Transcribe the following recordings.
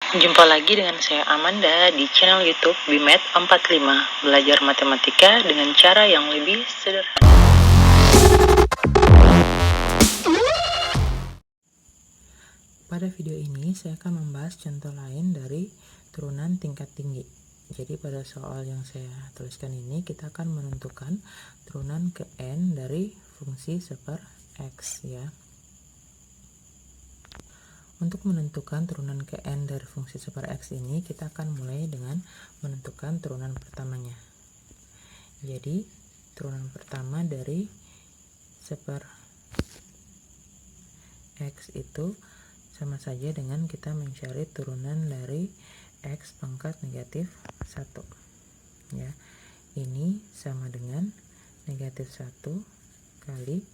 Jumpa lagi dengan saya Amanda di channel YouTube BIMET 45, belajar matematika dengan cara yang lebih sederhana. Pada video ini saya akan membahas contoh lain dari turunan tingkat tinggi. Jadi pada soal yang saya tuliskan ini kita akan menentukan turunan ke n dari fungsi seper x ya. Untuk menentukan turunan ke n dari fungsi seper x ini, kita akan mulai dengan menentukan turunan pertamanya. Jadi, turunan pertama dari seper x itu sama saja dengan kita mencari turunan dari x pangkat negatif 1. Ya, ini sama dengan negatif 1 kali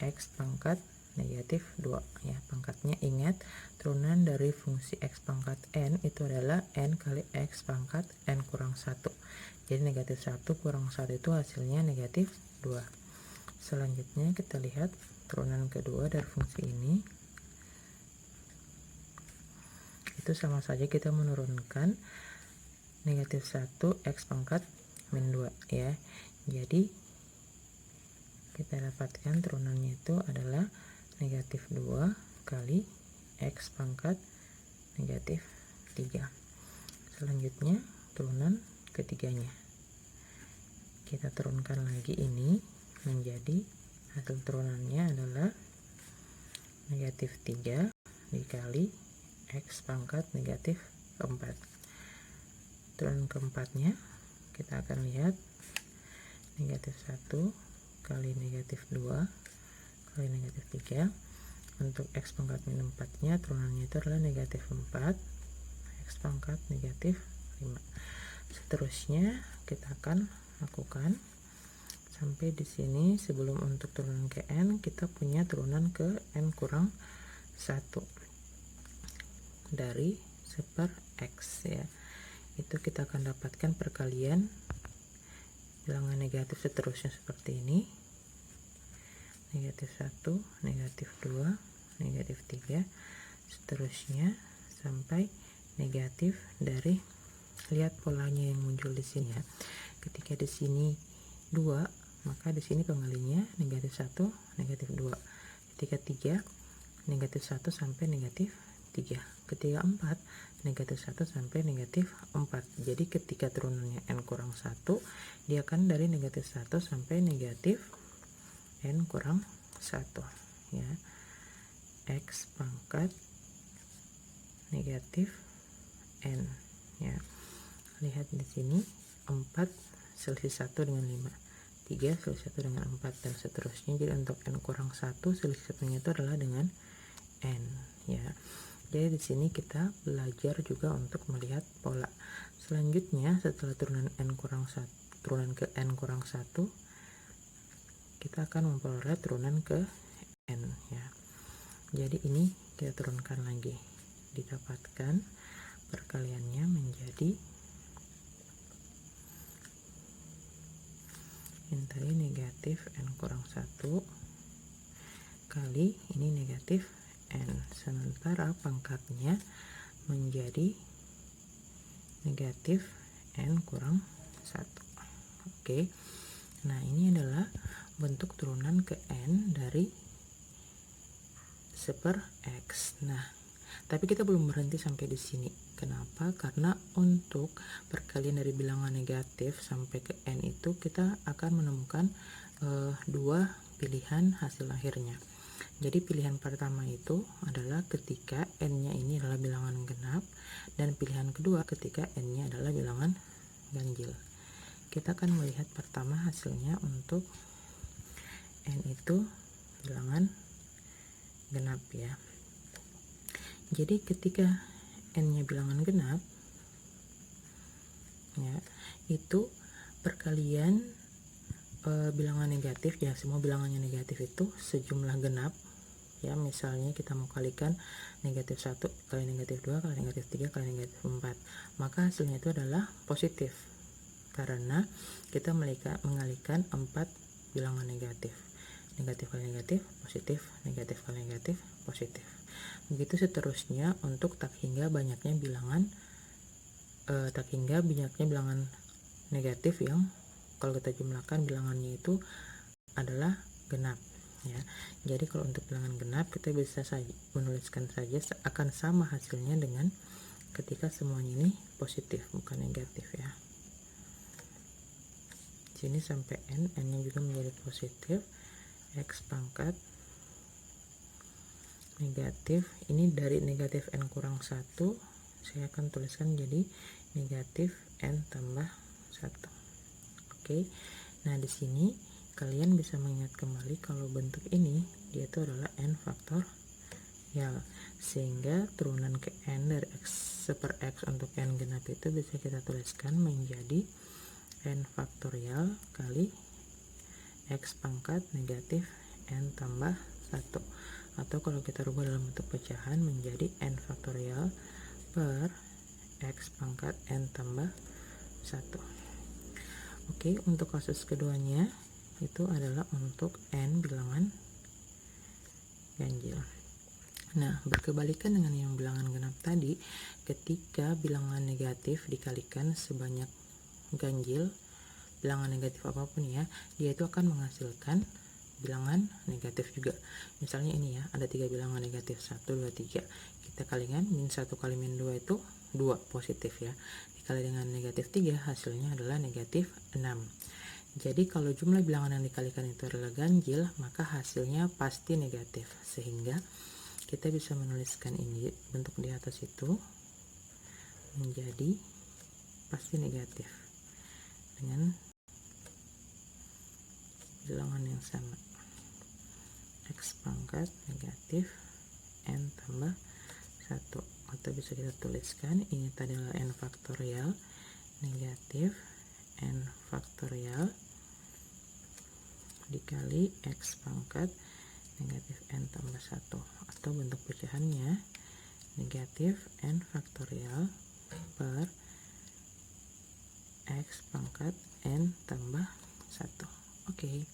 x pangkat negatif 2 ya. Pangkatnya ingat, turunan dari fungsi x pangkat n itu adalah n kali x pangkat n kurang 1. Jadi negatif 1 kurang 1 itu hasilnya negatif 2. Selanjutnya kita lihat turunan kedua dari fungsi ini. Itu sama saja kita menurunkan negatif 1 x pangkat min 2 ya. Jadi kita dapatkan turunannya itu adalah negatif 2 kali x pangkat negatif 3. Selanjutnya turunan ketiganya. Kita turunkan lagi ini menjadi hasil turunannya adalah negatif 3 dikali x pangkat negatif 4. Turunan keempatnya kita akan lihat negatif 1 kali negatif 2 kali negatif 3. Untuk x pangkat min 4 nya turunannya itu adalah negatif 4 x pangkat negatif 5. Seterusnya kita akan lakukan sampai di sini. Sebelum untuk turunan ke n, kita punya turunan ke n kurang 1 dari seper x ya. Itu kita akan dapatkan perkalian bilangan negatif seterusnya seperti ini. Negatif 1, negatif 2, negatif 3, seterusnya sampai negatif dari, lihat polanya yang muncul di sini ya. Ketika di sini 2, maka di sini pengalinya negatif 1, negatif 2. Ketika 3, negatif 1 sampai negatif 3. Ketika 4, negatif 1 sampai negatif 4. Jadi ketika turunannya n kurang 1, dia akan dari negatif 1 sampai negatif n kurang 1 ya. X pangkat negatif n ya. Lihat di sini 4 selisih 1 dengan 5, 3 selisih 1 dengan 4 dan seterusnya. Jadi untuk n kurang 1 selisih satunya itu adalah dengan n ya. Jadi di sini kita belajar juga untuk melihat pola. Selanjutnya setelah turunan n kurang 1, turunan ke n kurang 1, kita akan memperoleh turunan ke n ya. Jadi ini kita turunkan lagi, didapatkan perkaliannya menjadi yang tadi negatif n kurang 1 kali ini negatif n, sementara pangkatnya menjadi negatif n kurang 1. Oke. Nah, ini adalah bentuk turunan ke n dari seper x. Nah, tapi kita belum berhenti sampai di sini. Kenapa? Karena untuk perkalian dari bilangan negatif sampai ke n itu kita akan menemukan dua pilihan hasil akhirnya. Jadi pilihan pertama itu adalah ketika n-nya ini adalah bilangan genap, dan pilihan kedua ketika n-nya adalah bilangan ganjil. Kita akan melihat pertama hasilnya untuk n itu bilangan genap ya. Jadi ketika n-nya bilangan genap ya, itu perkalian bilangan negatif ya, semua bilangannya negatif itu sejumlah genap ya. Misalnya kita mau kalikan negatif 1 kali negatif 2 kali negatif 3 kali negatif 4, maka hasilnya itu adalah positif karena kita mengalihkan 4 bilangan negatif. Negatif kali negatif positif, negatif kali negatif positif. Begitu seterusnya untuk tak hingga banyaknya bilangan negatif yang kalau kita jumlahkan bilangannya itu adalah genap ya. Jadi kalau untuk bilangan genap kita bisa menuliskan saja akan sama hasilnya dengan ketika semuanya ini positif bukan negatif ya. Sini sampai n-nya juga menjadi positif, x pangkat negatif, ini dari negatif n kurang 1 saya akan tuliskan jadi negatif n tambah 1. Oke. Nah, di sini kalian bisa mengingat kembali kalau bentuk ini dia itu adalah n faktorial, sehingga turunan ke n dari x per x untuk n genap itu bisa kita tuliskan menjadi n faktorial kali x pangkat negatif n tambah 1, atau kalau kita rubah dalam bentuk pecahan menjadi n faktorial per x pangkat n tambah 1. Oke, untuk kasus keduanya itu adalah untuk n bilangan ganjil. Nah, berkebalikan dengan yang bilangan genap tadi, ketika bilangan negatif dikalikan sebanyak ganjil, bilangan negatif apapun ya, dia itu akan menghasilkan bilangan negatif juga. Misalnya ini ya, ada 3 bilangan negatif 1, 2, 3. Kita kalikan min 1 kali min 2 itu 2 positif ya. Dikali dengan negatif 3 hasilnya adalah negatif 6. Jadi kalau jumlah bilangan yang dikalikan itu adalah ganjil, maka hasilnya pasti negatif. Sehingga kita bisa menuliskan ini bentuk di atas itu menjadi pasti negatif dengan bilangan yang sama, x pangkat negatif n tambah 1, atau bisa kita tuliskan ini tadi adalah n faktorial negatif n faktorial dikali x pangkat negatif n tambah 1, atau bentuk pecahannya negatif n faktorial per x pangkat n tambah 1. Oke.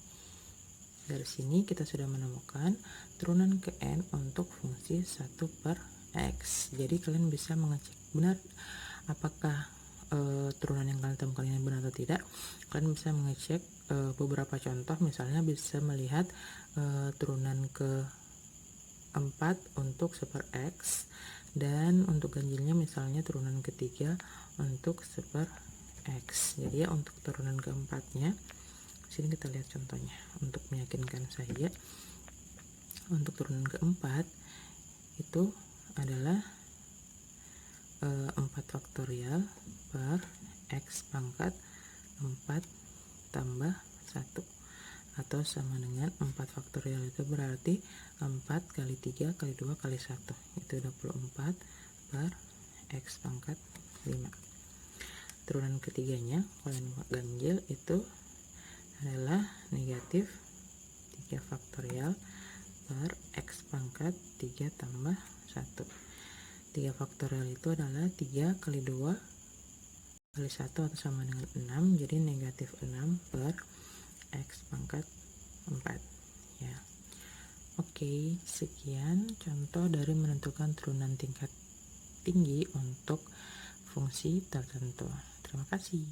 Dari sini kita sudah menemukan turunan ke n untuk fungsi 1 per x. Jadi kalian bisa mengecek benar apakah turunan yang kalian temukan ini benar atau tidak. Kalian bisa mengecek beberapa contoh, misalnya bisa melihat turunan ke 4 untuk 1 per x, dan untuk ganjilnya misalnya turunan ketiga untuk 1 per x. Jadi ya untuk turunan keempatnya sini kita lihat contohnya untuk meyakinkan saja. Untuk turunan keempat itu adalah 4 faktorial per x pangkat 4 tambah 1, atau sama dengan 4 faktorial itu berarti 4 kali 3 kali 2 kali 1 itu 24 per x pangkat 5. Turunan ketiganya kalau yang ganjil itu adalah negatif 3 faktorial per x pangkat 3 tambah 1. 3 faktorial itu adalah 3 kali 2 kali 1 atau sama dengan 6, jadi negatif 6 per x pangkat 4 ya. Oke, sekian contoh dari menentukan turunan tingkat tinggi untuk fungsi tertentu. Terima kasih.